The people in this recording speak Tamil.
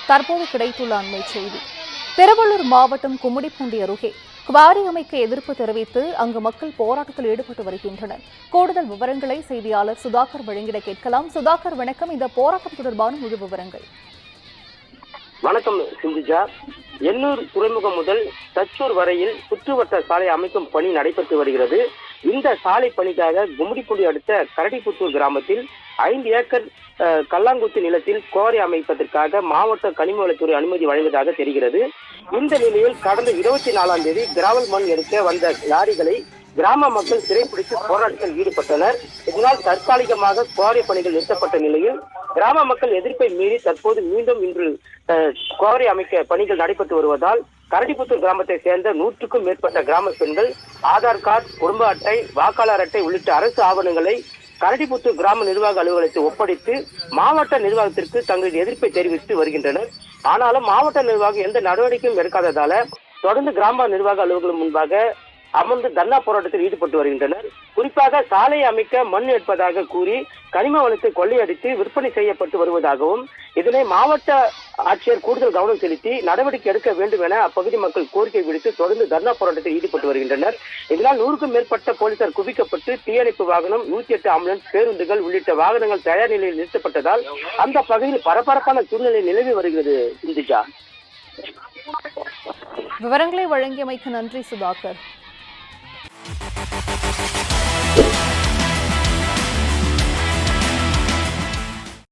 தற்போது கிடைத்துள்ள அண்மை செய்தி. திருவள்ளூர் மாவட்டம் கும்மிடிப்பூண்டி அருகே குவாரி அமைக்க எதிர்ப்பு தெரிவித்து அங்கு மக்கள் போராட்டத்தில் ஈடுபட்டு வருகின்றனர். கூடுதல் விவரங்களை செய்தியாளர் சுதாகர் வழங்கிட கேட்கலாம். சுதாகர், வணக்கம். இந்த போராட்டம் தொடர்பான முழு விவரங்கள். வணக்கம் சிந்துஜா. எண்ணூர் துறைமுகம் முதல் தச்சூர் வரையில் சுற்றுவட்ட சாலை அமைக்கும் பணி நடைபெற்று வருகிறது. இந்த சாலை பணிக்காக கும்மிடிப்பூண்டி அடுத்த கரடிப்புத்தூர் கிராமத்தில் 5 ஏக்கர் கல்லாங்குத்து நிலத்தில் குவாரி அமைப்பதற்காக மாவட்ட கனிம வளத்துறை அனுமதி வழங்கியதாக தெரிகிறது. இந்த நிலையில் கடந்த 24ஆம் தேதி கிராவல் மண் எடுக்க வந்த லாரிகளை கிராம மக்கள் சிறைப்பிடித்து போராட்டத்தில் ஈடுபட்டனர். இதனால் தற்காலிகமாக குவாரி பணிகள் நிறுத்தப்பட்ட நிலையில் கிராம மக்கள் எதிர்ப்பை மீறி தற்போது மீண்டும் இன்று குவாரி அமைக்க பணிகள் நடைபெற்று வருவதால் கரடிப்புத்தூர் கிராமத்தை சேர்ந்த 100க்கும் மேற்பட்ட கிராம பெண்கள் ஆதார் கார்டு, குடும்ப அட்டை, வாக்காளர் அட்டை உள்ளிட்ட அரசு ஆவணங்களை கரடிப்புத்தூர் கிராம நிர்வாக அலுவலகத்தை ஒப்படைத்து மாவட்ட நிர்வாகத்திற்கு தங்களது எதிர்ப்பை தெரிவித்து வருகின்றனர். ஆனாலும் மாவட்ட நிர்வாகம் எந்த நடவடிக்கையும் எடுக்காததால தொடர்ந்து கிராம நிர்வாக அலுவலகம் முன்பாக அமர்ந்து தர்ணா போராட்டத்தில் ஈடுபட்டு வருகின்றனர். குறிப்பாக சாலை அமைக்க மண் எடுப்பதாக கூறி கனிம வளத்தை கொள்ளையடித்து விற்பனை செய்யப்பட்டு வருவதாகவும் இதனை மாவட்ட ஆட்சியர் கூடுதல் கவனம் செலுத்தி நடவடிக்கை எடுக்க வேண்டும் என அப்பகுதி மக்கள் கோரிக்கை விடுத்து தொடர்ந்து தர்ணா போராட்டத்தில் ஈடுபட்டு வருகின்றனர். இதனால் 100க்கும் மேற்பட்ட போலீசார் குவிக்கப்பட்டு தீயணைப்பு வாகனம், 108 ஆம்புலன்ஸ், பேருந்துகள் உள்ளிட்ட வாகனங்கள் தயார் நிலையில் நிறுத்தப்பட்டதால் அந்த பகுதியில் பரபரப்பான சூழ்நிலை நிலவி வருகிறது. இந்துஜா, விவரங்களை வழங்கியமைக்கு நன்றி சுதாகர்.